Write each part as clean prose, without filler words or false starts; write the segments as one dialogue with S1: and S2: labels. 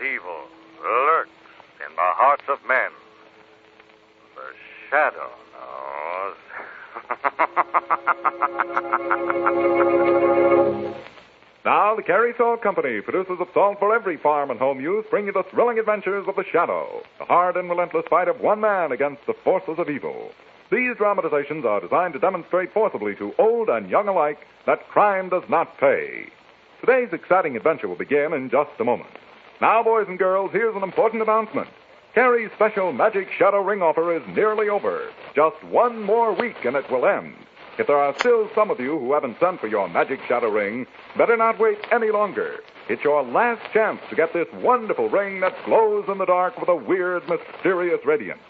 S1: evil lurks in the hearts of men. The shadow knows.
S2: Now, the Carey Salt Company, producers of salt for every farm and home use, bring you the thrilling adventures of the Shadow, the hard and relentless fight of one man against the forces of evil. These dramatizations are designed to demonstrate forcibly to old and young alike that crime does not pay. Today's exciting adventure will begin in just a moment. Now, boys and girls, here's an important announcement. Carey's special Magic Shadow Ring offer is nearly over. Just one more week and it will end. If there are still some of you who haven't sent for your Magic Shadow Ring, better not wait any longer. It's your last chance to get this wonderful ring that glows in the dark with a weird, mysterious radiance.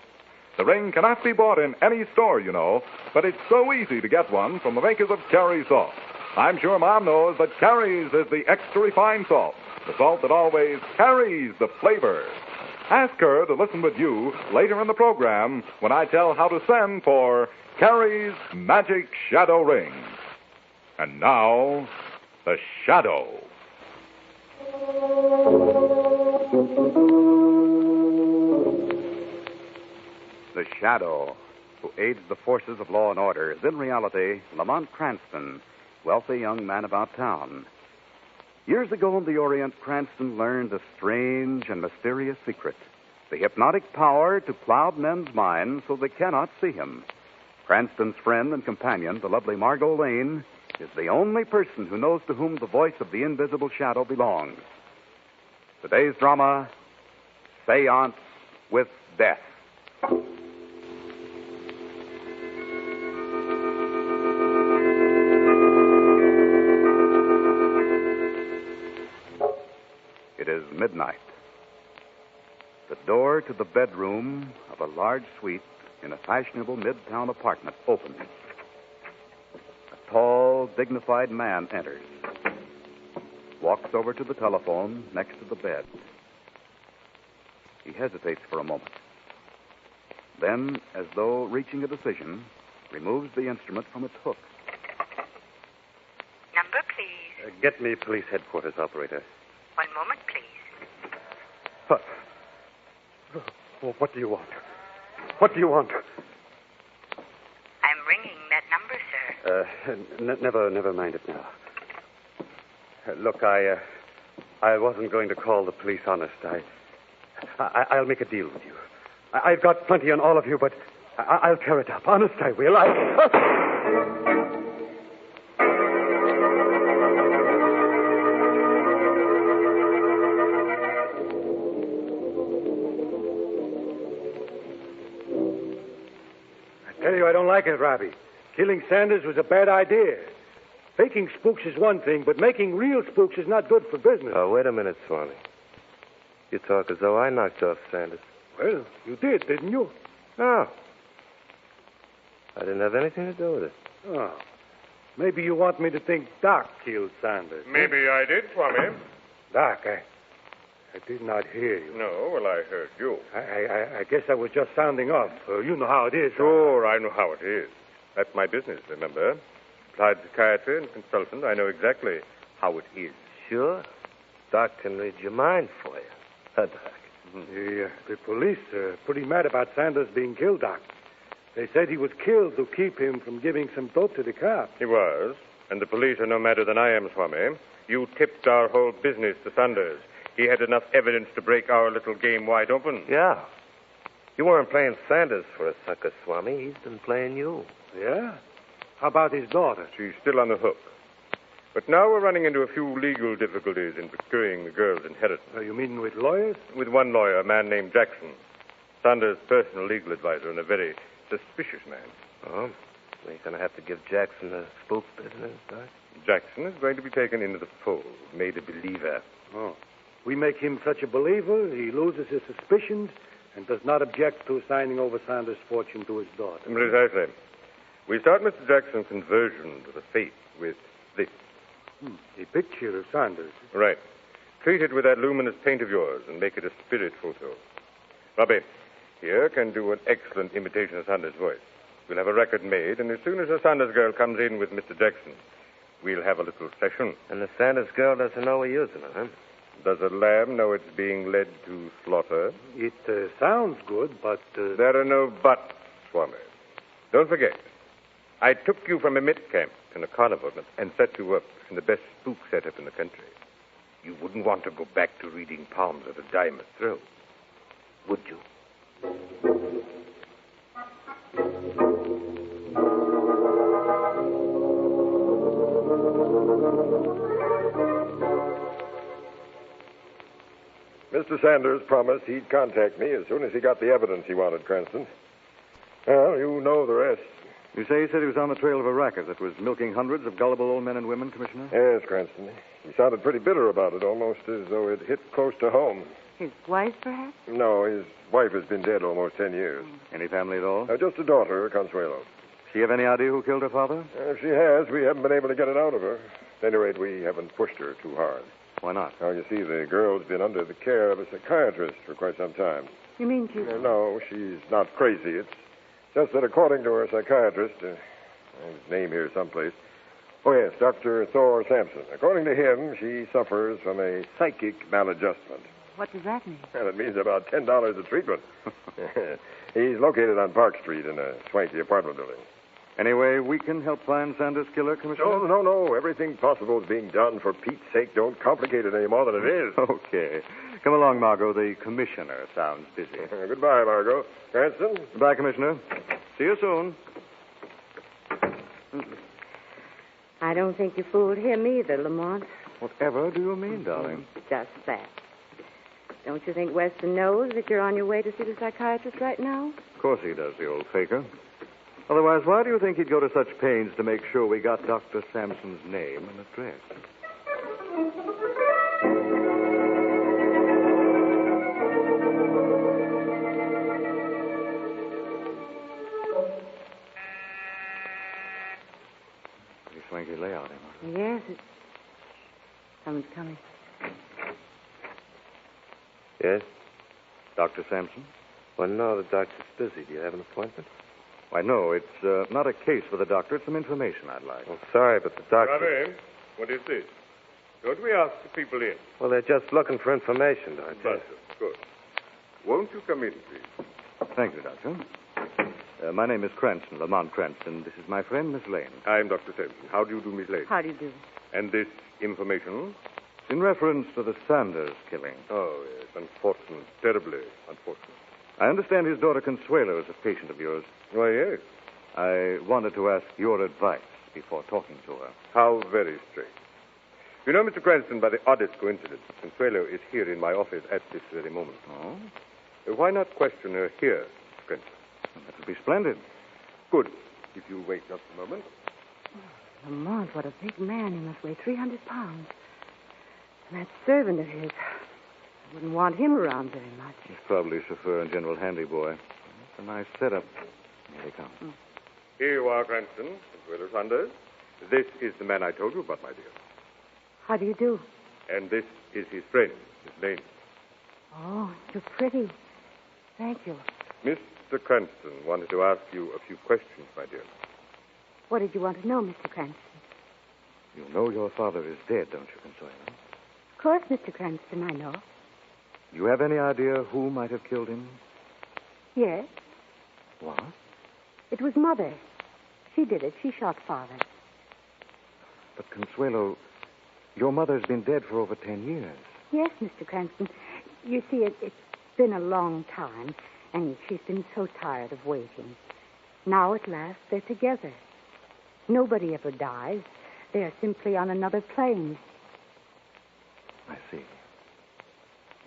S2: The ring cannot be bought in any store, you know, but it's so easy to get one from the makers of Carey Salt. I'm sure Mom knows that Carey's is the extra refined salt, the salt that always carries the flavor. Ask her to listen with you later in the program when I tell how to send for Carey's Magic Shadow Ring. And now, the Shadow.
S3: The Shadow, who aids the forces of law and order, is in reality Lamont Cranston, wealthy young man about town. Years ago in the Orient, Cranston learned a strange and mysterious secret, the hypnotic power to cloud men's minds so they cannot see him. Cranston's friend and companion, the lovely Margo Lane, is the only person who knows to whom the voice of the invisible shadow belongs. Today's drama, Seance with Death. It is midnight. The door to the bedroom of a large suite in a fashionable midtown apartment opens. A tall, dignified man enters, walks over to the telephone next to the bed. He hesitates for a moment. Then, as though reaching a decision, removes the instrument from its hook.
S4: Number, please.
S5: Get me police headquarters, operator.
S4: One moment, please.
S5: What do you want? What do you want?
S4: I'm ringing that number, sir.
S5: Never mind it now. Look, I wasn't going to call the police, honest. I'll make a deal with you. I've got plenty on all of you, but I'll tear it up. Honest, I will.
S6: I tell you, I don't like it, Robbie. Killing Sanders was a bad idea. Faking spooks is one thing, but making real spooks is not good for business.
S7: Oh, wait a minute, Swami. You talk as though I knocked off Sanders.
S6: Well, you did, didn't you?
S7: No. I didn't have anything to do with it.
S6: Oh. Maybe you want me to think Doc killed Sanders.
S8: Maybe I did, Swami.
S6: Doc, I did not hear you.
S8: No, well, I heard you.
S6: I guess I was just sounding off. You know how it is.
S8: Sure, I know how it is. That's my business, remember? Applied psychiatry and consultant, I know exactly how it is.
S7: Sure. Doc can read your mind for you. Doc.
S6: The police are pretty mad about Sanders being killed, Doc. They said he was killed to keep him from giving some dope to the cops.
S8: He was, and the police are no madder than I am, Swami. You tipped our whole business to Sanders. He had enough evidence to break our little game wide open.
S7: Yeah. You weren't playing Sanders for a sucker, Swami. He's been playing you.
S6: Yeah? How about his daughter?
S8: She's still on the hook. But now we're running into a few legal difficulties in procuring the girl's inheritance.
S6: You mean with lawyers?
S8: With one lawyer, a man named Jackson. Sanders' personal legal advisor and a very suspicious man.
S7: Oh? So you're going to have to give Jackson the spook business, Doc?
S8: Jackson is going to be taken into the fold, made a believer.
S6: Oh. We make him such a believer, he loses his suspicions and does not object to signing over Sanders' fortune to his daughter.
S8: Precisely. We start Mr. Jackson's conversion to the faith with this.
S6: A picture of Sanders.
S8: Right. Treat it with that luminous paint of yours and make it a spirit photo. Robbie, here can do an excellent imitation of Sanders' voice. We'll have a record made, and as soon as the Sanders girl comes in with Mr. Jackson, we'll have a little session.
S7: And the Sanders girl doesn't know we're using her, huh?
S8: Does a lamb know it's being led to slaughter?
S6: It sounds good, but...
S8: There are no buts, Swami. Don't forget, I took you from a mit camp in a carnival and set you up in the best spook setup in the country. You wouldn't want to go back to reading palms at a dime a throw, would you?
S9: Mr. Sanders promised he'd contact me as soon as he got the evidence he wanted, Cranston. Well, you know the rest.
S3: You say he said he was on the trail of a racket that was milking hundreds of gullible old men and women, Commissioner?
S9: Yes, Cranston. He sounded pretty bitter about it, almost as though it hit close to home.
S10: His wife, perhaps?
S9: No, his wife has been dead almost 10 years.
S3: Any family at all?
S9: Just a daughter, Consuelo.
S3: She have any idea who killed her father?
S9: If she has, we haven't been able to get it out of her. At any rate, we haven't pushed her too hard.
S3: Why not?
S9: Well, you see, the girl's been under the care of a psychiatrist for quite some time.
S10: You mean she...
S9: No, she's not crazy. It's just that according to her psychiatrist, his name here someplace. Oh, yes, Dr. Thor Sampson. According to him, she suffers from a psychic maladjustment.
S10: What does that mean?
S9: Well, it means about $10 a treatment. He's located on Park Street in a swanky apartment building.
S3: Anyway, we can help find Sanders' killer, Commissioner?
S9: No. Everything possible is being done. For Pete's sake, don't complicate it any more than it is.
S3: Okay. Come along, Margo. The commissioner sounds busy.
S9: Goodbye, Margo. Cranston?
S3: Goodbye, Commissioner. See you soon.
S10: I don't think you fooled him either, Lamont.
S3: Whatever do you mean, darling?
S10: Just that. Don't you think Weston knows that you're on your way to see the psychiatrist right now?
S3: Of course he does, the old faker. Otherwise, why do you think he'd go to such pains to make sure we got Dr. Sampson's name and address? Pretty swanky layout, Emma.
S10: Yes, someone's coming.
S7: Yes?
S3: Dr. Sampson?
S7: Well, no, the doctor's busy. Do you have an appointment?
S3: Why, no, it's not a case for the doctor. It's some information I'd like.
S7: Well, sorry, but the doctor...
S8: Ravi, what is this? Don't we ask the people in?
S7: Well, they're just looking for information, don't you?
S8: Good. Won't you come in, please?
S3: Thank you, Doctor. My name is Cranston, Lamont Cranston. This is my friend, Miss Lane.
S8: I'm Dr. Sampson. How do you do, Miss Lane?
S10: How do you do?
S8: And this information?
S3: It's in reference to the Sanders killing.
S8: Oh, yes. Unfortunate. Terribly unfortunate.
S3: I understand his daughter Consuelo is a patient of yours.
S8: Why, yes.
S3: I wanted to ask your advice before talking to her.
S8: How very strange. You know, Mr. Cranston, by the oddest coincidence, Consuelo is here in my office at this very moment.
S3: Oh?
S8: Why not question her here, Mr. Cranston?
S3: That would be splendid.
S8: Good. If you wait just a moment.
S10: Lamont, what a big man. He must weigh 300 pounds. And that servant of his... I wouldn't want him around very much.
S3: He's probably chauffeur and general handy boy. It's a nice setup. Here they come.
S8: Here you are, Cranston, Consuelo Sanders. This is the man I told you about, my dear.
S10: How do you do?
S8: And this is his friend, Miss Lane.
S10: Oh, you're pretty. Thank you.
S8: Mr. Cranston wanted to ask you a few questions, my dear.
S10: What did you want to know, Mr. Cranston?
S3: You know your father is dead, don't you, Consuelo?
S10: Of course, Mr. Cranston, I know.
S3: You have any idea who might have killed him?
S10: Yes.
S3: What?
S10: It was Mother. She did it. She shot Father.
S3: But, Consuelo, your mother's been dead for over 10 years.
S10: Yes, Mr. Cranston. You see, it's been a long time, and she's been so tired of waiting. Now, at last, they're together. Nobody ever dies. They're simply on another plane.
S3: I see.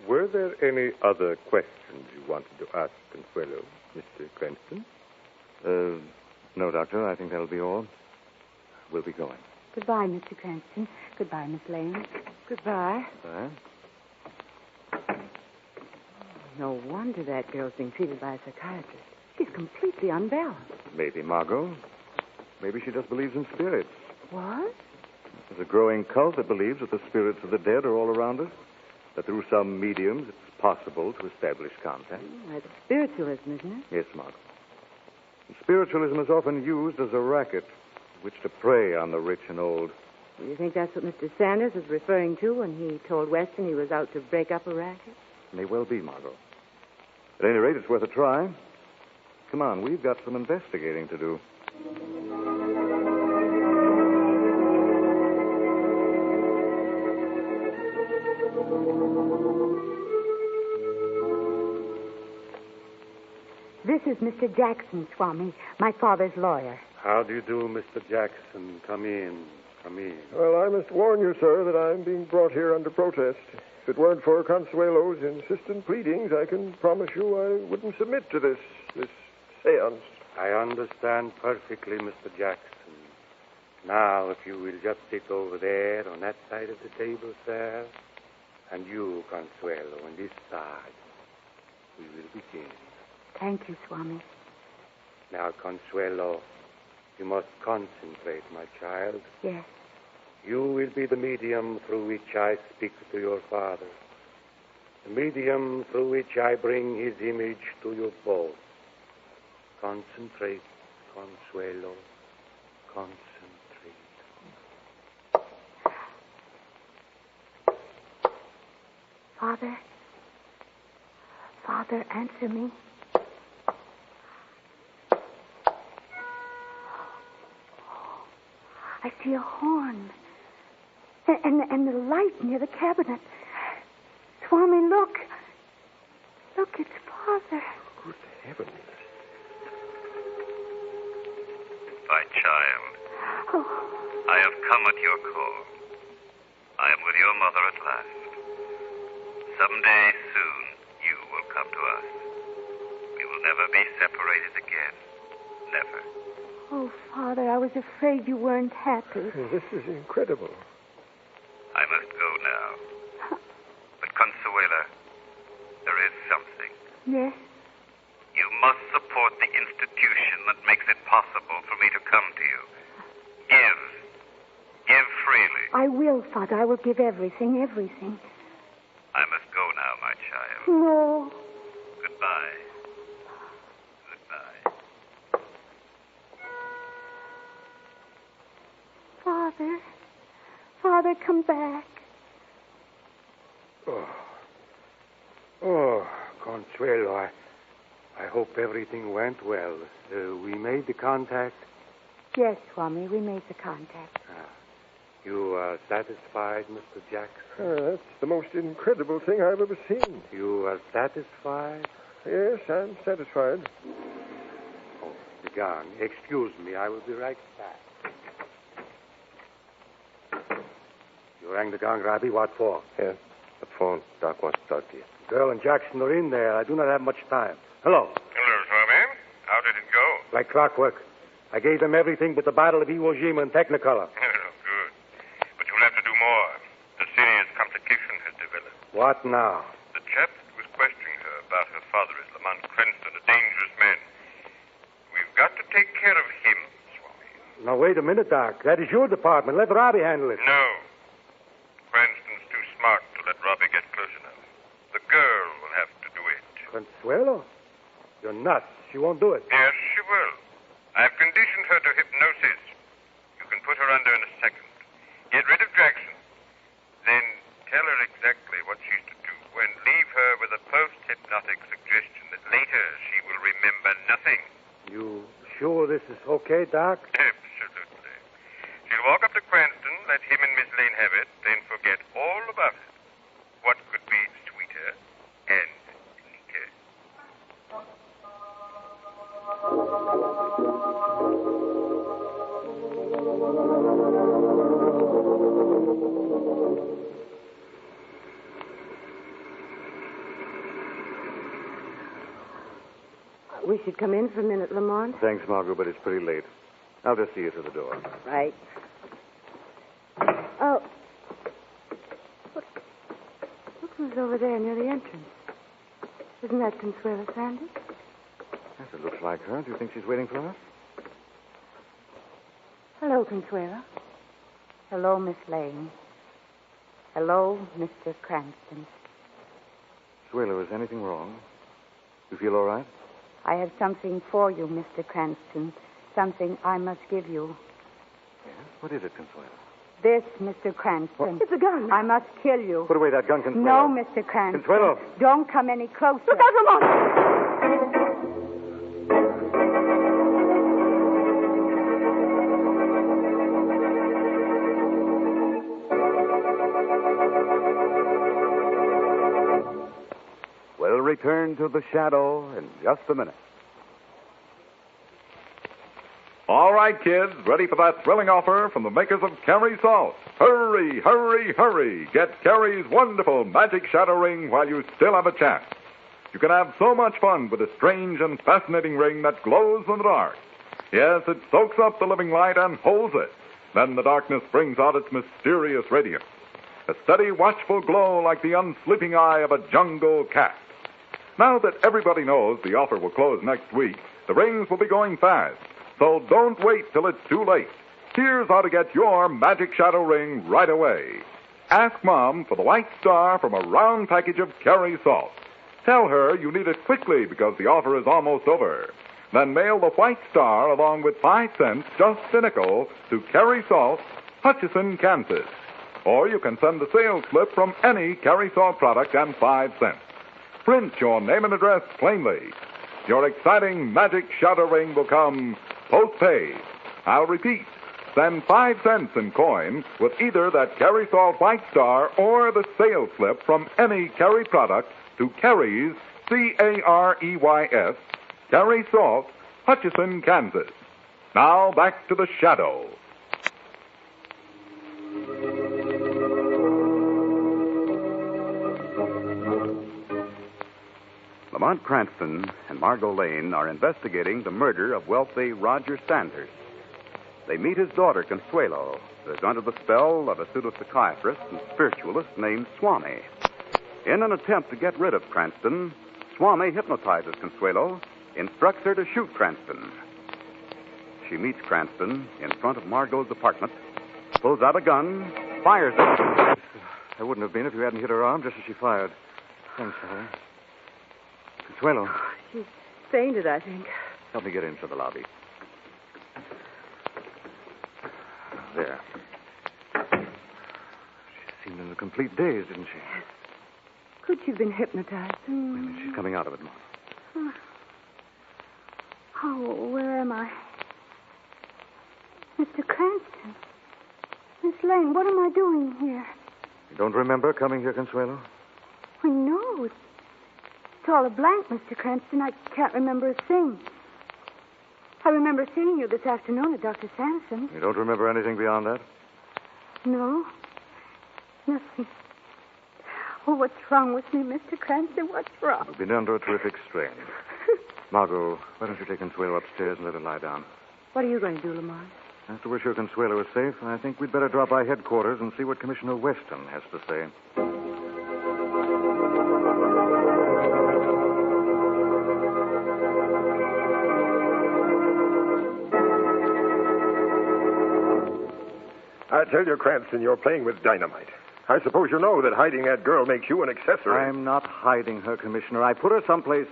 S8: Were there any other questions you wanted to ask Consuelo, Mr. Cranston?
S3: No, Doctor. I think that'll be all. We'll be going.
S10: Goodbye, Mr. Cranston. Goodbye, Miss Lane. Goodbye.
S3: Bye.
S10: No wonder that girl's being treated by a psychiatrist. She's completely unbalanced.
S3: Maybe, Margot. Maybe she just believes in spirits.
S10: What?
S3: There's a growing cult that believes that the spirits of the dead are all around us. That through some mediums it's possible to establish contact.
S10: That's spiritualism, isn't it?
S3: Yes, Margot. And spiritualism is often used as a racket with which to prey on the rich and old.
S10: Do you think that's what Mr. Sanders was referring to when he told Weston he was out to break up a racket?
S3: May well be, Margot. At any rate, it's worth a try. Come on, we've got some investigating to do.
S10: This is Mr. Jackson, Swami, my father's lawyer.
S6: How do you do, Mr. Jackson? Come in. Come in.
S9: Well, I must warn you, sir, that I'm being brought here under protest. If it weren't for Consuelo's insistent pleadings, I can promise you I wouldn't submit to this seance.
S6: I understand perfectly, Mr. Jackson. Now, if you will just sit over there on that side of the table, sir, and you, Consuelo, on this side, we will begin.
S10: Thank you, Swami.
S6: Now, Consuelo, you must concentrate, my child.
S10: Yes.
S6: You will be the medium through which I speak to your father. The medium through which I bring his image to you both. Concentrate, Consuelo. Concentrate.
S10: Father, answer me. I see a horn. And the light near the cabinet. Swami, look. Look, it's Father.
S9: Good heavens.
S1: My child, I have come at your call. I am with your mother at last. Someday soon, you will come to us. We will never be separated again. Never.
S10: Oh, Father, I was afraid you weren't happy.
S9: This is incredible.
S1: I must go now. But, Consuela, there is something.
S10: Yes?
S1: You must support the institution that makes it possible for me to come to you. Give. Give freely.
S10: I will, Father. I will give everything.
S1: I must go now, my child.
S10: No.
S1: Goodbye. Goodbye.
S10: Father, come back.
S6: Oh, Consuelo, I hope everything went well. We made the contact.
S10: Yes, Swami, we made the contact.
S6: You are satisfied, Mr. Jackson?
S9: That's the most incredible thing I've ever seen.
S6: You are satisfied?
S9: Yes, I'm satisfied.
S6: Oh, the gong. Excuse me, I will be right back. You rang the gong, Robbie. What for?
S7: Yes, the phone. Doc wants to talk to you.
S6: Girl and Jackson are in there. I do not have much time. Hello.
S8: Hello, Swami. How did it go?
S6: Like clockwork. I gave them everything but the Battle of Iwo Jima in Technicolor.
S8: Good. But you'll have to do more. A serious complication has developed.
S6: What now?
S8: The chap was questioning her about her father is Lamont Cranston, a dangerous man. We've got to take care of him, Swami.
S6: Now, wait a minute, Doc. That is your department. Let Robbie handle it.
S8: No. Cranston's too smart to let Robbie get close enough. The girl will have to do it.
S6: Consuelo? You're nuts. She won't do it.
S8: Yes, she will. I've conditioned her to hypnosis. You can put her under in a second. Get rid of Jackson. Then tell her exactly what she's to do and leave her with a post-hypnotic suggestion that later she will remember nothing.
S6: You sure this is okay, Doc?
S8: Absolutely. She'll walk up to Cranston, let him and Miss Lane have it, then forget all about it. What could be sweeter and neater?
S10: We should come in for a minute, Lamont.
S3: Thanks, Margot, but it's pretty late. I'll just see you to the door.
S10: Right. Oh. Look who's over there near the entrance. Isn't that Consuelo Sanders?
S3: Yes, it looks like her. Do you think she's waiting for us?
S10: Hello, Consuelo. Hello, Miss Lane. Hello, Mr. Cranston.
S3: Suelo, is anything wrong? You feel all right?
S10: I have something for you, Mr. Cranston. Something I must give you.
S3: Yes? What is it, Consuelo?
S10: This, Mr. Cranston.
S11: What? It's a gun.
S10: I must kill you.
S8: Put away that gun, Consuelo.
S10: No, Mr. Cranston.
S8: Consuelo.
S10: Don't come any closer.
S11: Look out, Lamont!
S3: We'll return to the shadow in just a minute.
S2: All right, kids, ready for that thrilling offer from the makers of Carrie Salt. Hurry, hurry, hurry. Get Carrie's wonderful magic shadow ring while you still have a chance. You can have so much fun with a strange and fascinating ring that glows in the dark. Yes, it soaks up the living light and holds it. Then the darkness brings out its mysterious radiance. A steady, watchful glow like the unsleeping eye of a jungle cat. Now that everybody knows the offer will close next week, the rings will be going fast. So don't wait till it's too late. Here's how to get your magic shadow ring right away. Ask Mom for the white star from a round package of Carrie Salt. Tell her you need it quickly because the offer is almost over. Then mail the white star along with 5 cents, just a nickel, to Carrie Salt, Hutchinson, Kansas. Or you can send the sales slip from any Carrie Salt product and 5 cents. Print your name and address plainly. Your exciting magic shadow ring will come postpaid. I'll repeat. Send 5 cents in coin with either that Carrie Salt White Star or the sales slip from any Carrie product to Carrie's, Careys, Carrie Salt, Hutchinson, Kansas. Now back to the shadow.
S3: Lamont Cranston and Margo Lane are investigating the murder of wealthy Roger Sanders. They meet his daughter, Consuelo, who is under the spell of a pseudo-psychiatrist and spiritualist named Swami. In an attempt to get rid of Cranston, Swami hypnotizes Consuelo, instructs her to shoot Cranston. She meets Cranston in front of Margo's apartment, pulls out a gun, fires it.
S8: I wouldn't have been if you hadn't hit her arm just as she fired. I'm sorry. Consuelo.
S11: She fainted, I think.
S8: Help me get into the lobby. There. She seemed in a complete daze, didn't she?
S11: Yes. Could she have been hypnotized?
S8: Maybe she's coming out of it, Mom.
S10: Oh, where am I? Mr. Cranston. Miss Lane, what am I doing here?
S8: You don't remember coming here, Consuelo?
S10: I know. It's all a blank, Mr. Cranston. I can't remember a thing. I remember seeing you this afternoon at Dr. Sampson.
S8: You don't remember anything beyond that?
S10: No. Nothing. Oh, what's wrong with me, Mr. Cranston? What's wrong?
S8: You've been under a terrific strain. Margo, why don't you take Consuelo upstairs and let her lie down?
S10: What are you going to do, Lamont?
S8: After we're sure Consuelo is safe, I think we'd better drop by headquarters and see what Commissioner Weston has to say.
S9: I tell you, Cranston, you're playing with dynamite. I suppose you know that hiding that girl makes you an accessory.
S8: I'm not hiding her, Commissioner. I put her someplace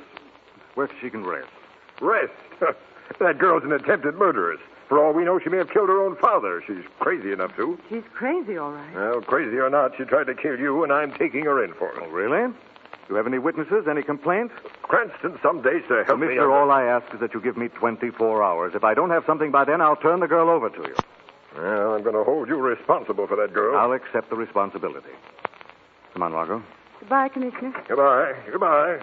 S8: where she can rest.
S9: Rest? That girl's an attempted murderess. For all we know, she may have killed her own father. She's crazy enough to.
S11: She's crazy, all right.
S9: Well, crazy or not, she tried to kill you, and I'm taking her in for it.
S8: Oh, really? Do you have any witnesses, any complaints?
S9: Cranston, some days to help me...
S8: Commissioner, all I ask is that you give me 24 hours. If I don't have something by then, I'll turn the girl over to you.
S9: Well, I'm going to hold you responsible for that girl.
S8: I'll accept the responsibility. Come on, Margo.
S10: Goodbye, Commissioner.
S9: Goodbye. Goodbye.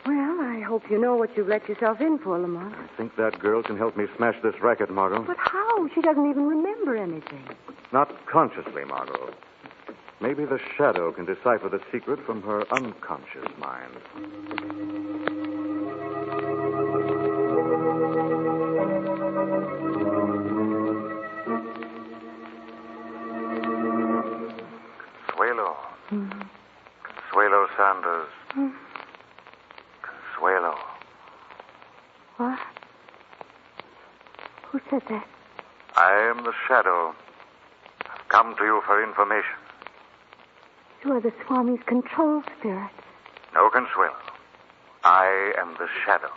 S10: Well, I hope you know what you've let yourself in for, Lamont.
S8: I think that girl can help me smash this racket, Margo.
S10: But how? She doesn't even remember anything.
S8: Not consciously, Margo. Maybe the shadow can decipher the secret from her unconscious mind.
S12: Consuelo. Consuelo Sanders. Consuelo.
S10: What? Who said that?
S12: I am the shadow. I've come to you for information.
S10: You are the Swami's control spirit.
S12: No, Consuelo. I am the shadow.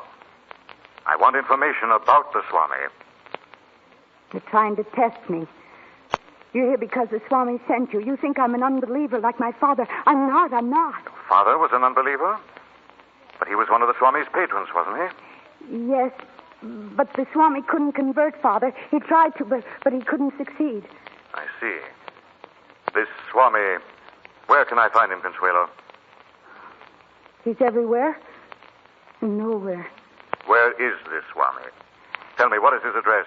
S12: I want information about the Swami.
S10: You're trying to test me. You're here because the Swami sent you. You think I'm an unbeliever like my father. I'm not.
S12: Father was an unbeliever? But he was one of the Swami's patrons, wasn't he?
S10: Yes, but the Swami couldn't convert Father. He tried to, but he couldn't succeed.
S12: I see. This Swami, where can I find him, Consuelo?
S10: He's everywhere? Nowhere.
S12: Where is this Swami? Tell me, what is his address?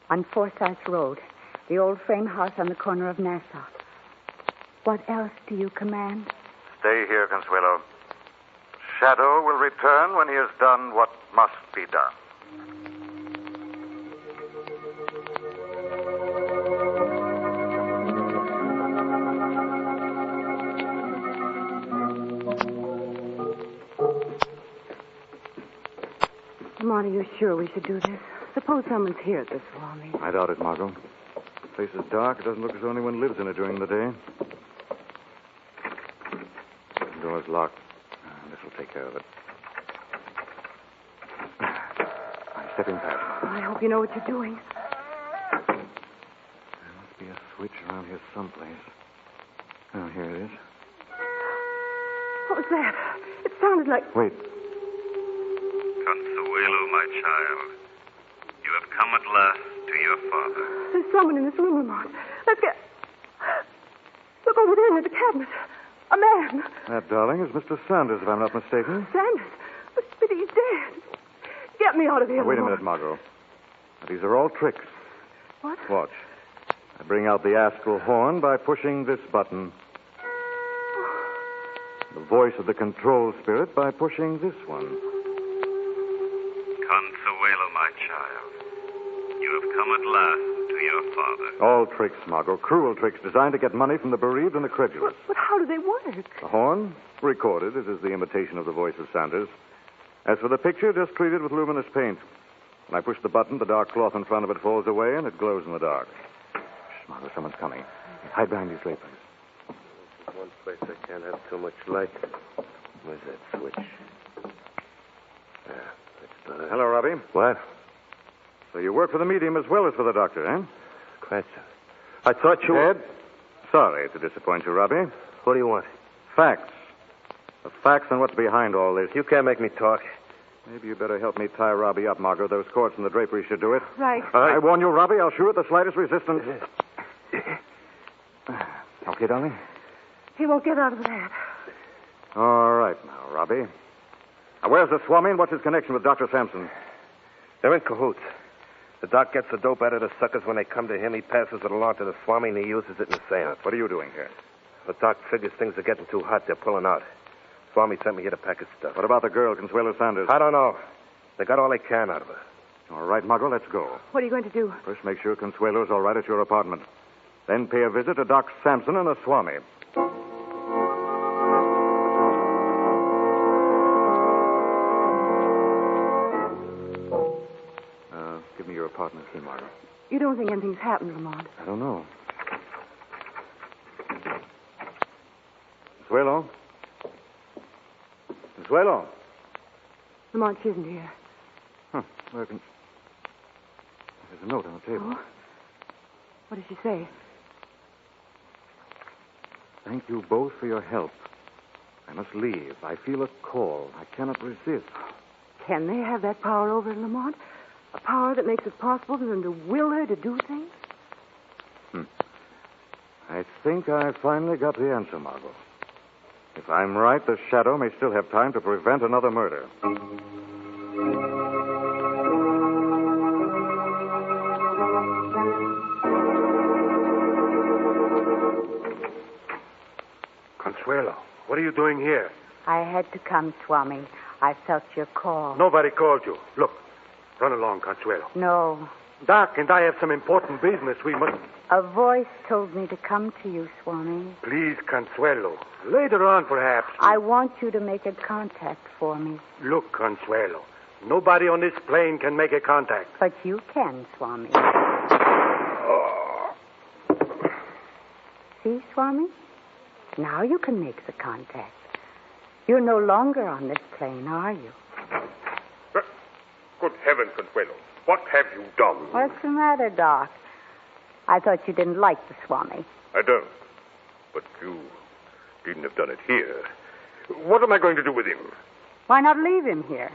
S10: On Forsyth Road, the old frame house on the corner of Nassau. What else do you command?
S12: Stay here, Consuelo. Shadow will return when he has done what must be done.
S11: Lamont, are you sure we should do this? Suppose someone's here at the Swami.
S13: I doubt it, Margo. The place is dark. It doesn't look as though anyone lives in it during the day. The door's locked. This will take care of it. I'm stepping past.
S11: I hope you know what you're doing.
S13: There must be a switch around here someplace. Oh, here it is.
S11: What was that? It sounded like...
S13: Wait.
S1: Consuelo, my child. You have come at last to your father.
S11: There's someone in this room, Lamont. Let's get... Look over there near the cabinet. A man.
S13: That, darling, is Mr. Sanders, if I'm not mistaken.
S11: Sanders? But he's dead. Get me out of here,
S13: Now, wait a
S11: Lamont.
S13: minute, Margo. Now, these are all tricks.
S11: What?
S13: Watch. I bring out the astral horn by pushing this button. The voice of the control spirit by pushing this one.
S1: Consuelo, my child. You have come at last to your father.
S13: All tricks, Margo. Cruel tricks designed to get money from the bereaved and the credulous.
S11: But how do they work?
S13: The horn, recorded. It is the imitation of the voice of Sanders. As for the picture, just treat it with luminous paint. When I push the button, the dark cloth in front of it falls away and it glows in the dark. Shh, Margo, someone's coming. Hide behind these draperies.
S7: One place I can't have too much light. Where's that switch? That's
S13: Hello, Robbie.
S7: What?
S13: So you work for the medium as well as for the doctor, eh?
S7: Cranston. I thought you...
S13: Ed? Sorry to disappoint you, Robbie.
S7: What do you want?
S13: Facts. The facts on what's behind all this.
S7: You can't make me talk.
S13: Maybe you better help me tie Robbie up, Margo. Those cords from the drapery should do it.
S11: Right.
S13: I warn you, Robbie, I'll shoot at the slightest resistance. Okay, darling?
S11: He won't get out of that.
S13: All right now, Robbie. Now, where's the Swami and what's his connection with Dr. Sampson?
S7: They're in cahoots. The doc gets the dope out of the suckers when they come to him. He passes it along to the Swami, and he uses it in the seance.
S13: What are you doing here?
S7: The doc figures things are getting too hot. They're pulling out. Swami sent me here to pack his stuff.
S13: What about the girl, Consuelo Sanders?
S7: I don't know. They got all they can out of her.
S13: All right, Margo, let's go.
S11: What are you going to do?
S13: First, make sure Consuelo's all right at your apartment. Then pay a visit to Doc Sampson and the Swami. Give me your apartment key, Margo.
S11: You don't think anything's happened, Lamont?
S13: I don't know. Consuelo? Consuelo?
S11: Lamont, she isn't here.
S13: Huh. Where can... There's a note on the table.
S11: Oh? What did she say?
S13: Thank you both for your help. I must leave. I feel a call. I cannot resist.
S11: Can they have that power over her, Lamont? A power that makes it possible for them to will her to do things?
S13: I think I finally got the answer, Margo. If I'm right, the Shadow may still have time to prevent another murder.
S6: Consuelo, what are you doing here?
S10: I had to come, Swami. I felt your call.
S6: Nobody called you. Look, run along, Consuelo.
S10: No.
S6: Doc and I have some important business. We must...
S10: A voice told me to come to you, Swami.
S6: Please, Consuelo. Later on, perhaps.
S10: I want you to make a contact for me.
S6: Look, Consuelo. Nobody on this plane can make a contact.
S10: But you can, Swami. See, Swami? Now you can make the contact. You're no longer on this plane, are you?
S8: Good heavens, Consuelo. What have you done?
S10: What's the matter, Doc? I thought you didn't like the Swami.
S8: I don't. But you needn't have done it here. What am I going to do with him?
S10: Why not leave him here?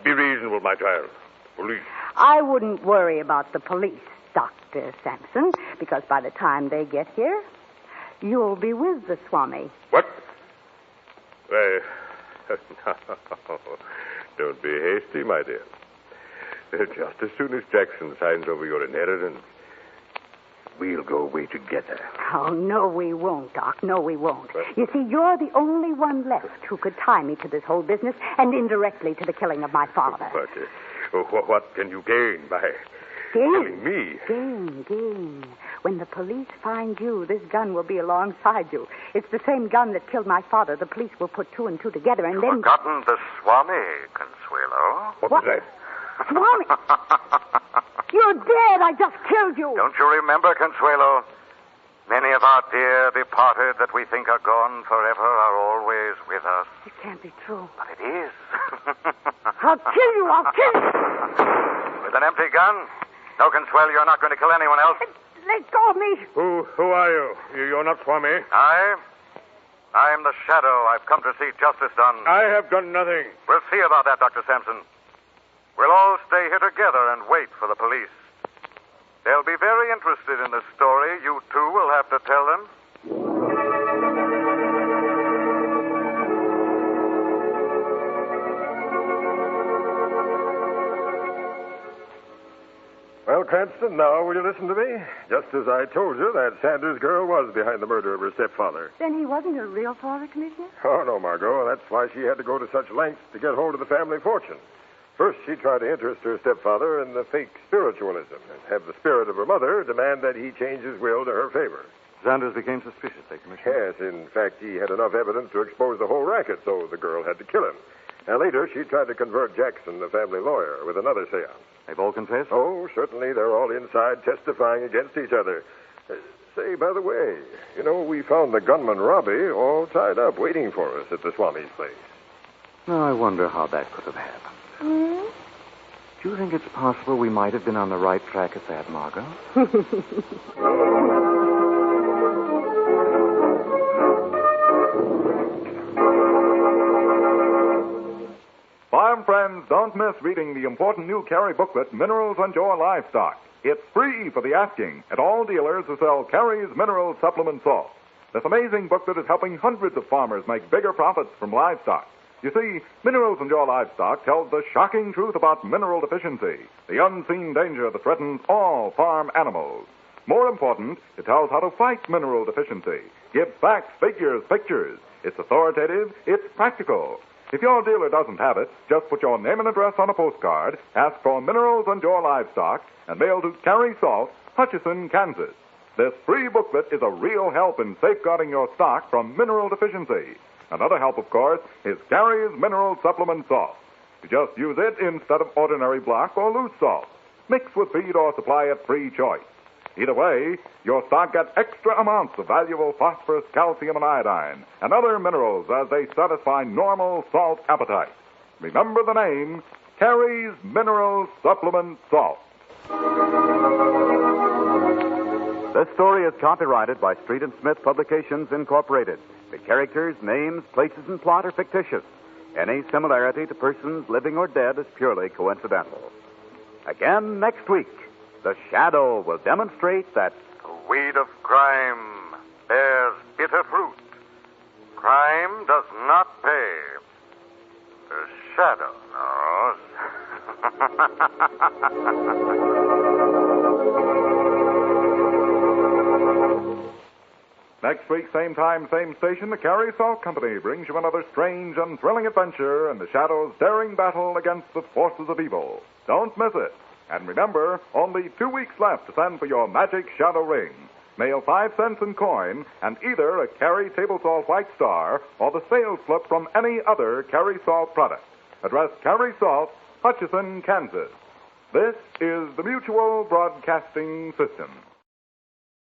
S8: Be reasonable, my child. Police.
S10: I wouldn't worry about the police, Dr. Sampson, because by the time they get here, you'll be with the Swami.
S8: What? Why, no. Don't be hasty, my dear. Just as soon as Jackson signs over your inheritance, we'll go away together.
S10: Oh, no, we won't, Doc. No, we won't. You see, you're the only one left who could tie me to this whole business and indirectly to the killing of my father.
S8: But what can you gain by killing me?
S10: Gain. When the police find you, this gun will be alongside you. It's the same gun that killed my father. The police will put two and two together and then...
S12: Forgotten the Swami, Consuelo.
S8: What was that?
S10: Swami! You're dead. I just killed you.
S12: Don't you remember, Consuelo? Many of our dear departed that we think are gone forever are always with us.
S10: It can't be true.
S12: But it is.
S10: I'll kill you.
S12: With an empty gun? No, Consuelo, you're not going to kill anyone else.
S10: Let go of me.
S8: Who are you? You're not Swami.
S12: I am the Shadow. I've come to see justice done.
S8: I have done nothing.
S12: We'll see about that, Dr. Sampson. We'll all stay here together and wait for the police. They'll be very interested in this story. You, too, will have to tell them.
S9: Well, Cranston, now will you listen to me? Just as I told you, that Sanders girl was behind the murder of her stepfather.
S11: Then he wasn't her real father, Commissioner?
S9: Oh, no, Margot. That's why she had to go to such lengths to get hold of the family fortune. First, she tried to interest her stepfather in the fake spiritualism and have the spirit of her mother demand that he change his will to her favor.
S13: Sanders became suspicious, Commissioner?
S9: Yes, in fact, he had enough evidence to expose the whole racket, so the girl had to kill him. And later, she tried to convert Jackson, the family lawyer, with another seance.
S13: They've all confessed?
S9: Oh, certainly. They're all inside testifying against each other. Say, by the way, we found the gunman Robbie all tied up waiting for us at the Swami's place.
S13: Now, I wonder how that could have happened. Do you think it's possible we might have been on the right track at that, Margo?
S2: Farm friends, don't miss reading the important new Carrie booklet, Minerals on Your Livestock. It's free for the asking at all dealers who sell Carrie's Mineral Supplement Salt. This amazing booklet is helping hundreds of farmers make bigger profits from livestock. You see, Minerals on Your Livestock tells the shocking truth about mineral deficiency, the unseen danger that threatens all farm animals. More important, it tells how to fight mineral deficiency, gives facts, figures, pictures. It's authoritative, it's practical. If your dealer doesn't have it, just put your name and address on a postcard, ask for Minerals on Your Livestock, and mail to Carrie Salt, Hutchinson, Kansas. This free booklet is a real help in safeguarding your stock from mineral deficiency. Another help, of course, is Carrie's Mineral Supplement Salt. You just use it instead of ordinary black or loose salt. Mix with feed or supply at free choice. Either way, your stock gets extra amounts of valuable phosphorus, calcium, and iodine, and other minerals as they satisfy normal salt appetite. Remember the name, Carrie's Mineral Supplement Salt.
S3: This story is copyrighted by Street and Smith Publications, Incorporated. The characters, names, places, and plot are fictitious. Any similarity to persons living or dead is purely coincidental. Again next week, the Shadow will demonstrate that
S12: The weed of crime bears bitter fruit. Crime does not pay. The Shadow knows.
S2: Next week, same time, same station, the Carrie Salt Company brings you another strange and thrilling adventure in the Shadow's daring battle against the forces of evil. Don't miss it. And remember, only 2 weeks left to send for your magic Shadow ring. Mail 5 cents in coin and either a Carrie Table Salt White Star or the sales slip from any other Carrie Salt product. Address Carrie Salt, Hutchinson, Kansas. This is the Mutual Broadcasting System.